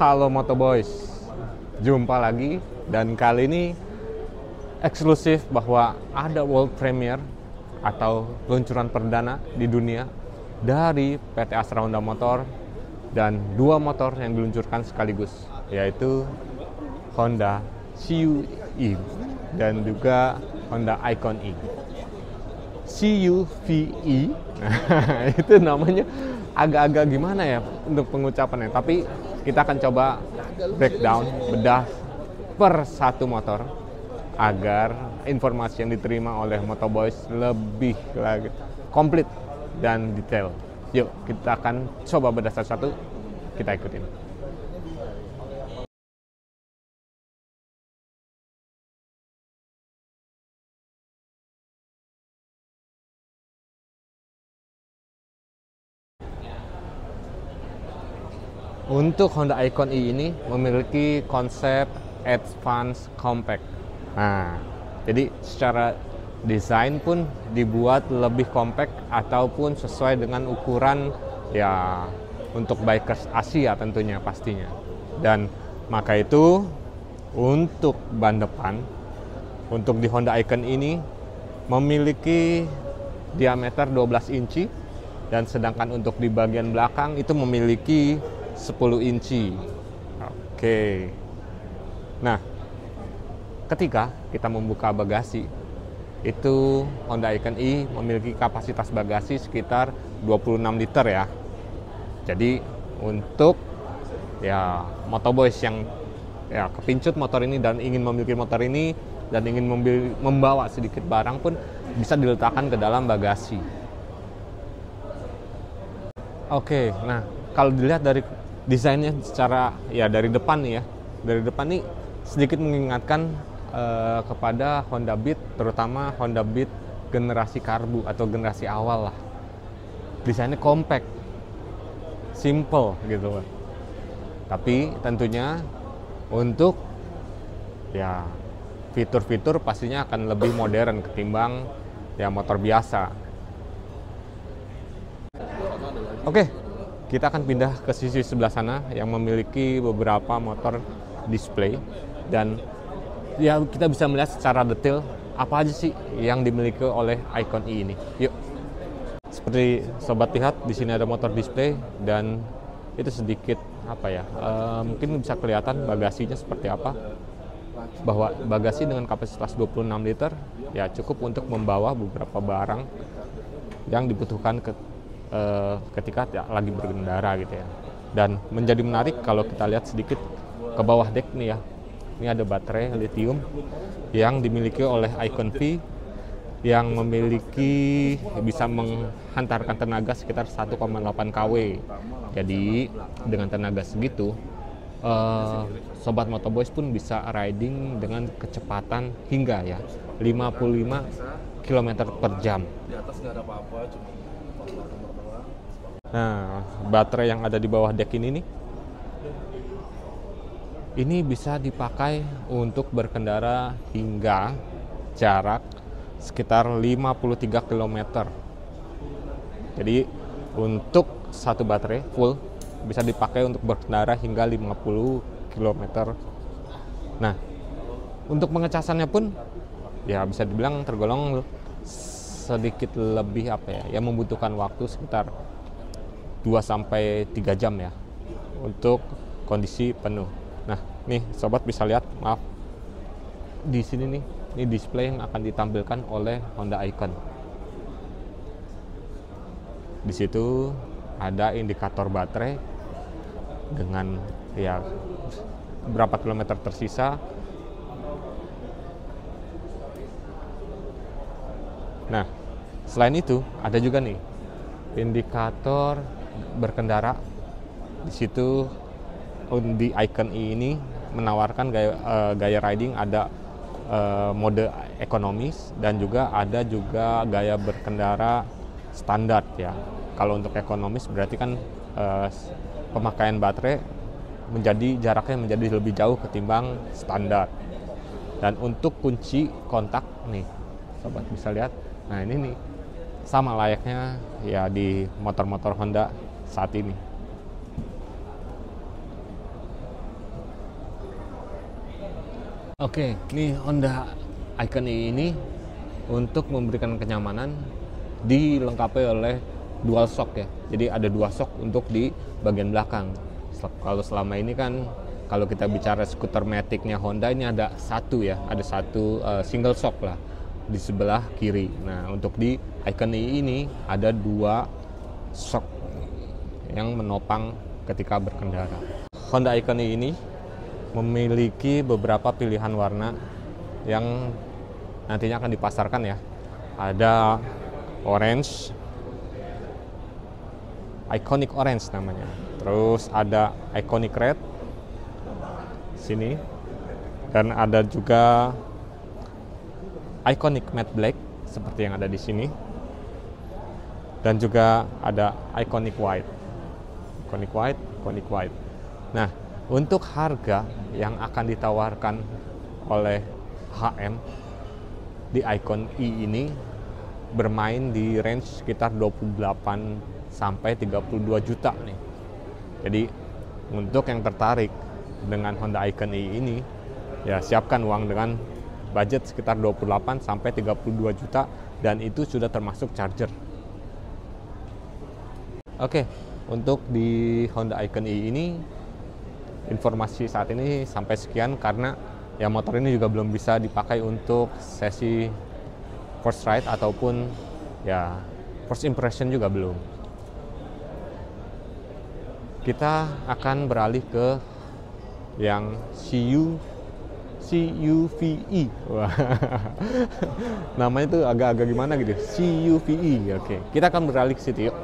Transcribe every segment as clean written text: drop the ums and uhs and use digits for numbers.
Halo Motoboys, jumpa lagi dan kali ini eksklusif bahwa ada world premiere atau peluncuran perdana di dunia dari PT Astra Honda Motor dan dua motor yang diluncurkan sekaligus, yaitu Honda CUV dan juga Honda Icon E. CUVE, nah, itu namanya agak-agak gimana ya untuk pengucapannya, tapi kita akan coba breakdown, bedah per satu motor agar informasi yang diterima oleh Motoboys lebih lagi komplit dan detail. Yuk, kita akan coba bedah satu-satu, kita ikutin. Untuk Honda Icon E ini memiliki konsep Advanced Compact. Nah, jadi secara desain pun dibuat lebih compact ataupun sesuai dengan ukuran ya untuk bikers Asia tentunya pastinya. Dan maka itu untuk ban depan, untuk di Honda Icon ini memiliki diameter 12 inci dan sedangkan untuk di bagian belakang itu memiliki 10 inci. Oke. Nah, ketika kita membuka bagasi, itu Honda Icon E memiliki kapasitas bagasi sekitar 26 liter ya. Jadi untuk ya Motoboys yang ya kepincut motor ini dan ingin memiliki motor ini dan ingin membawa sedikit barang pun bisa diletakkan ke dalam bagasi. Oke, nah kalau dilihat dari desainnya secara ya dari depan nih ya, dari depan nih sedikit mengingatkan kepada Honda Beat, terutama Honda Beat generasi karbu atau generasi awal lah. Desainnya compact, simple gitu loh. Tapi tentunya untuk ya fitur-fitur pastinya akan lebih modern ketimbang ya motor biasa. Oke, kita akan pindah ke sisi sebelah sana yang memiliki beberapa motor display dan ya kita bisa melihat secara detail apa aja sih yang dimiliki oleh Icon E ini. Yuk. Seperti sobat lihat di sini ada motor display dan itu sedikit apa ya? Mungkin bisa kelihatan bagasinya seperti apa. Bahwa bagasi dengan kapasitas 26 liter ya cukup untuk membawa beberapa barang yang dibutuhkan ketika lagi berkendara gitu ya. Dan menjadi menarik kalau kita lihat sedikit ke bawah deck nih ya. Ini ada baterai lithium yang dimiliki oleh Icon V yang memiliki bisa menghantarkan tenaga sekitar 1,8 kW. Jadi dengan tenaga segitu sobat Motoboys pun bisa riding dengan kecepatan hingga ya 55 km per jam. Di atas nggak ada apa-apa, cuma nah, baterai yang ada di bawah deck ini bisa dipakai untuk berkendara hingga jarak sekitar 53 km. Jadi untuk satu baterai full bisa dipakai untuk berkendara hingga 50 km. Nah, untuk pengecasannya pun ya bisa dibilang tergolong sedikit lebih apa ya, membutuhkan waktu sekitar 2-3 jam ya untuk kondisi penuh. Nah, nih sobat bisa lihat, maaf, di sini nih, ini display yang akan ditampilkan oleh Honda Icon. Di situ ada indikator baterai dengan ya berapa kilometer tersisa. Nah, selain itu ada juga nih indikator berkendara. Di situ di Icon E ini menawarkan gaya riding, ada mode ekonomis dan juga ada gaya berkendara standar ya. Kalau untuk ekonomis berarti kan pemakaian baterai jaraknya menjadi lebih jauh ketimbang standar. Dan untuk kunci kontak nih sobat bisa lihat, nah ini nih sama layaknya ya di motor-motor Honda saat ini. Oke, nih Honda Icon E ini untuk memberikan kenyamanan dilengkapi oleh dual shock ya. Jadi ada dua shock untuk di bagian belakang. Kalau selama ini kan kalau kita bicara skuter matic-nya Honda ini ada satu ya, ada satu single shock lah di sebelah kiri. Nah, untuk di Icon E ini ada dua shock yang menopang ketika berkendara. Honda Icon E ini memiliki beberapa pilihan warna yang nantinya akan dipasarkan ya. Ada orange, iconic orange namanya. Terus ada iconic red sini, dan ada juga iconic matte black seperti yang ada di sini, dan juga ada iconic white. Iconic white. Nah, untuk harga yang akan ditawarkan oleh HM di Icon E ini bermain di range sekitar 28 sampai 32 juta nih. Jadi untuk yang tertarik dengan Honda Icon E ini, ya siapkan uang dengan budget sekitar 28 sampai 32 juta, dan itu sudah termasuk charger. Oke, untuk di Honda Icon E ini informasi saat ini sampai sekian, karena ya motor ini juga belum bisa dipakai untuk sesi first ride ataupun ya first impression juga belum. Kita akan beralih ke yang CUVe. Wah. Namanya tuh agak-agak gimana gitu. CUVe. Oke, kita akan beralih ke situ yuk.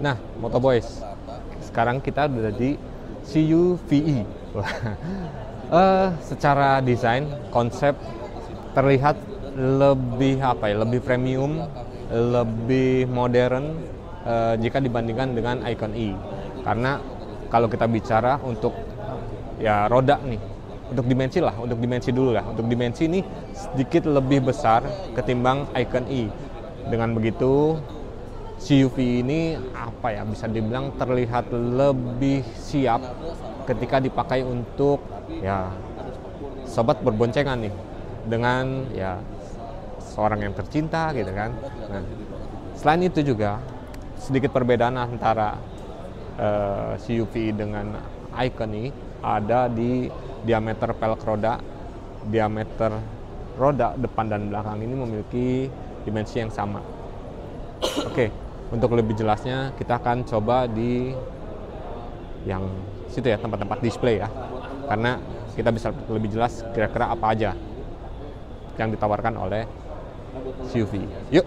Nah, Motoboys, sekarang kita udah di CUVe. Secara desain, konsep terlihat lebih lebih premium, lebih modern jika dibandingkan dengan Icon E. Karena kalau kita bicara untuk ya roda nih, untuk dimensi dulu lah. Untuk dimensi ini sedikit lebih besar ketimbang Icon E. Dengan begitu CUV ini bisa dibilang terlihat lebih siap ketika dipakai untuk ya sobat berboncengan nih dengan ya seorang yang tercinta gitu kan. Nah, selain itu juga sedikit perbedaan antara CUV dengan Icon E ada di diameter pelek roda. Diameter roda depan dan belakang ini memiliki dimensi yang sama. Oke. Untuk lebih jelasnya kita akan coba di yang situ ya, tempat-tempat display ya, karena kita bisa lebih jelas kira-kira apa aja yang ditawarkan oleh CUV. Yuk.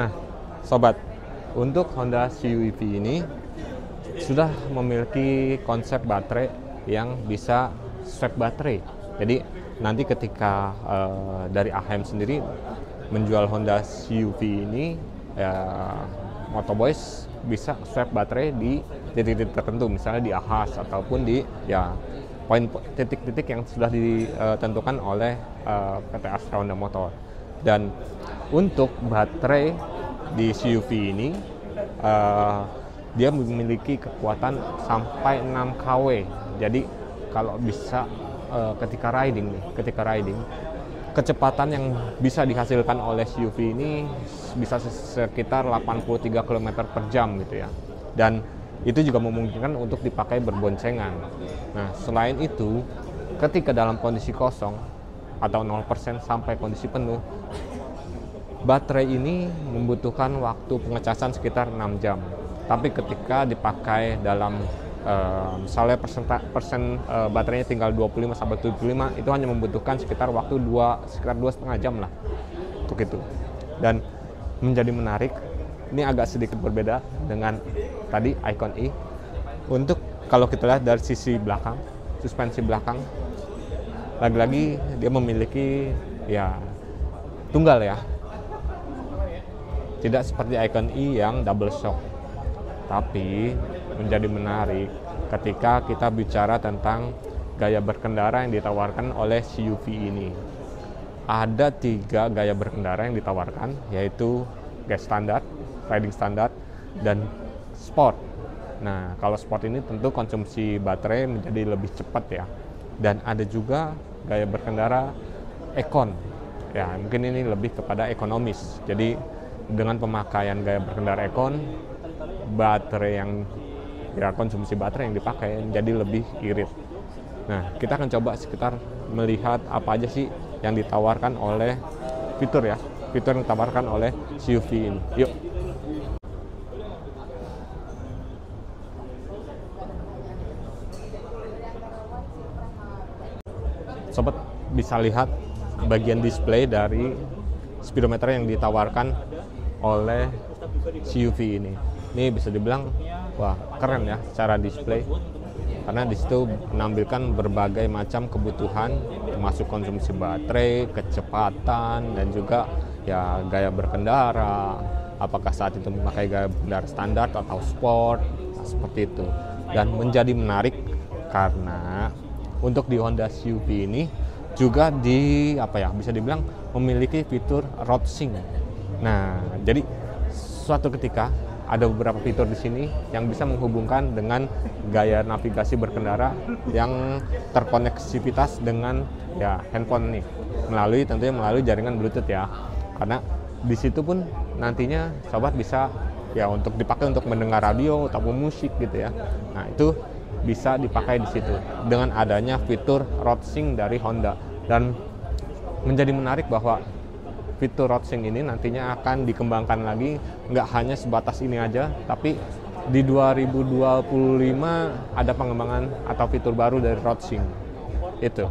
Nah, sobat, untuk Honda CUV ini sudah memiliki konsep baterai yang bisa swap baterai. Jadi nanti ketika dari HM sendiri menjual Honda CUV ini, ya Motoboys bisa swap baterai di titik-titik tertentu, misalnya di Ahas ataupun di ya titik-titik yang sudah ditentukan oleh PT Astra Honda Motor. Dan untuk baterai di CUV ini dia memiliki kekuatan sampai 6 kW. Jadi kalau bisa ketika riding kecepatan yang bisa dihasilkan oleh CUV ini bisa sekitar 83 km per jam gitu ya. Dan itu juga memungkinkan untuk dipakai berboncengan. Nah, selain itu, ketika dalam kondisi kosong atau 0% sampai kondisi penuh, baterai ini membutuhkan waktu pengecasan sekitar 6 jam. Tapi ketika dipakai dalam misalnya persen baterainya tinggal 25 sampai 75, itu hanya membutuhkan sekitar waktu 2,5 jam lah untuk itu. Dan menjadi menarik, ini agak sedikit berbeda dengan tadi Icon E. Untuk kalau kita lihat dari sisi belakang, suspensi belakang, lagi-lagi dia memiliki ya tunggal ya, tidak seperti Icon E yang double shock. Tapi menjadi menarik ketika kita bicara tentang gaya berkendara yang ditawarkan oleh CUV ini. Ada 3 gaya berkendara yang ditawarkan, yaitu gaya standar, riding standar, dan sport. Nah, kalau sport ini tentu konsumsi baterai menjadi lebih cepat ya. Dan ada juga gaya berkendara ekon. Ya, mungkin ini lebih kepada ekonomis. Jadi dengan pemakaian gaya berkendara ekon, baterai yang ya konsumsi baterai yang dipakai menjadi lebih irit. Nah, kita akan coba sekitar melihat apa aja sih yang ditawarkan oleh fitur yang ditawarkan oleh CUV ini. Yuk. Sobat bisa lihat bagian display dari speedometer yang ditawarkan oleh CUV ini. Ini bisa dibilang wah keren ya secara display, karena di situ menampilkan berbagai macam kebutuhan termasuk konsumsi baterai, kecepatan, dan juga ya gaya berkendara. Apakah saat itu memakai gaya berkendara standar atau sport, nah, seperti itu. Dan menjadi menarik karena untuk di Honda CUV ini juga bisa dibilang memiliki fitur road sync. Nah, jadi suatu ketika ada beberapa fitur di sini yang bisa menghubungkan dengan gaya navigasi berkendara yang terkoneksivitas dengan ya handphone nih, tentunya melalui jaringan Bluetooth ya. Karena di situ pun nantinya sobat bisa ya untuk dipakai untuk mendengar radio ataupun musik gitu ya. Nah, itu bisa dipakai di situ dengan adanya fitur road sync dari Honda. Dan menjadi menarik bahwa fitur road sync ini nantinya akan dikembangkan lagi, nggak hanya sebatas ini aja, tapi di 2025 ada pengembangan atau fitur baru dari road sync itu.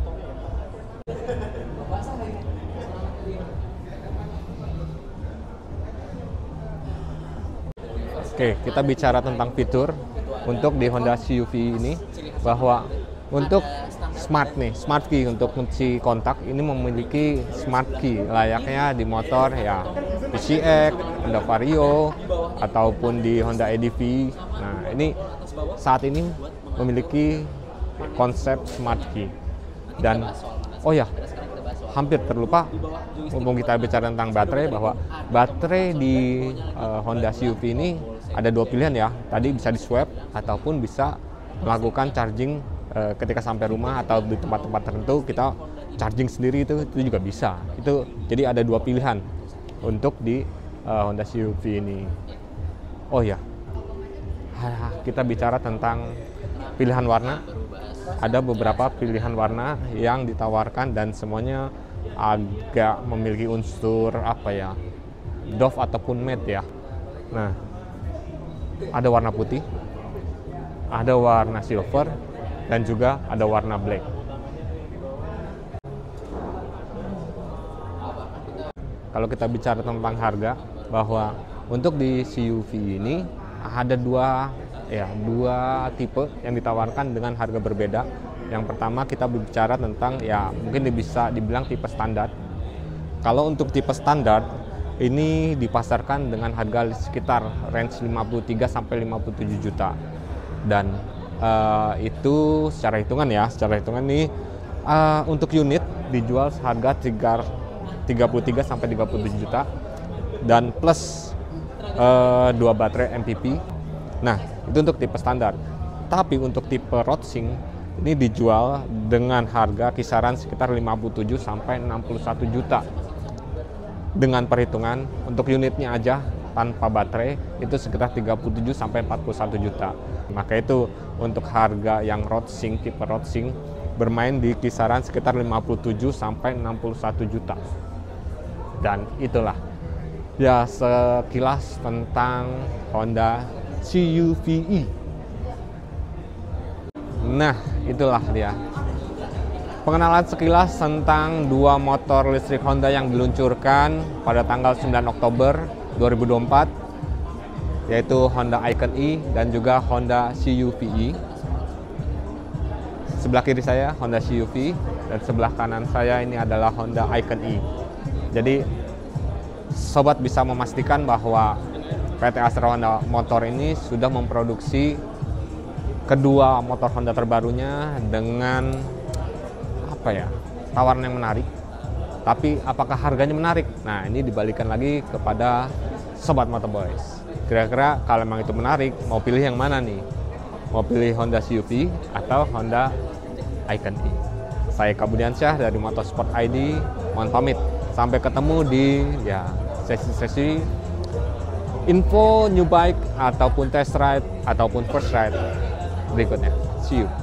Oke, kita bicara tentang fitur untuk di Honda CUV ini, bahwa untuk smart key untuk kunci kontak ini memiliki smart key layaknya di motor ya PCX, Honda Vario ataupun di Honda EDV. Nah, ini saat ini memiliki konsep smart key. Dan oh ya, hampir terlupa mumpung kita bicara tentang baterai, bahwa baterai di Honda CUV ini ada dua pilihan ya. Tadi bisa di swap ataupun bisa melakukan charging ketika sampai rumah atau di tempat-tempat tertentu kita charging sendiri, itu juga bisa. Itu jadi ada dua pilihan untuk di Honda CUV ini. Oh ya, kita bicara tentang pilihan warna. Ada beberapa pilihan warna yang ditawarkan dan semuanya agak memiliki unsur doff ataupun matte ya. Nah, ada warna putih, ada warna silver, dan juga ada warna black. Kalau kita bicara tentang harga, bahwa untuk di CUV ini ada dua tipe yang ditawarkan dengan harga berbeda. Yang pertama kita bicara tentang mungkin bisa dibilang tipe standar. Kalau untuk tipe standar ini dipasarkan dengan harga sekitar range 53 sampai 57 juta. Dan itu secara hitungan nih untuk unit dijual seharga 33 sampai 37 juta dan plus 2 baterai MPP. Nah, itu untuk tipe standar. Tapi untuk tipe road sync ini dijual dengan harga kisaran sekitar 57 sampai 61 juta. Dengan perhitungan untuk unitnya aja tanpa baterai itu sekitar 37 sampai 41 juta. Maka itu untuk harga yang road sync, tipe road sync bermain di kisaran sekitar 57 sampai 61 juta. Dan itulah ya sekilas tentang Honda CUV-e. Nah, itulah dia pengenalan sekilas tentang dua motor listrik Honda yang diluncurkan pada tanggal 9 Oktober 2024, yaitu Honda Icon E dan juga Honda CUV-e. Sebelah kiri saya Honda CUV dan sebelah kanan saya ini adalah Honda Icon E. Jadi sobat bisa memastikan bahwa PT Astra Honda Motor ini sudah memproduksi kedua motor Honda terbarunya dengan tawaran yang menarik. Tapi apakah harganya menarik? Nah, ini dibalikan lagi kepada sobat Motorboys. Kira-kira kalau memang itu menarik, mau pilih yang mana nih? mau pilih Honda CUV atau Honda Icon E. Saya Kabudiansyah dari Motorsport ID, mohon pamit. Sampai ketemu di sesi-sesi info new bike ataupun test ride ataupun first ride berikutnya. See you.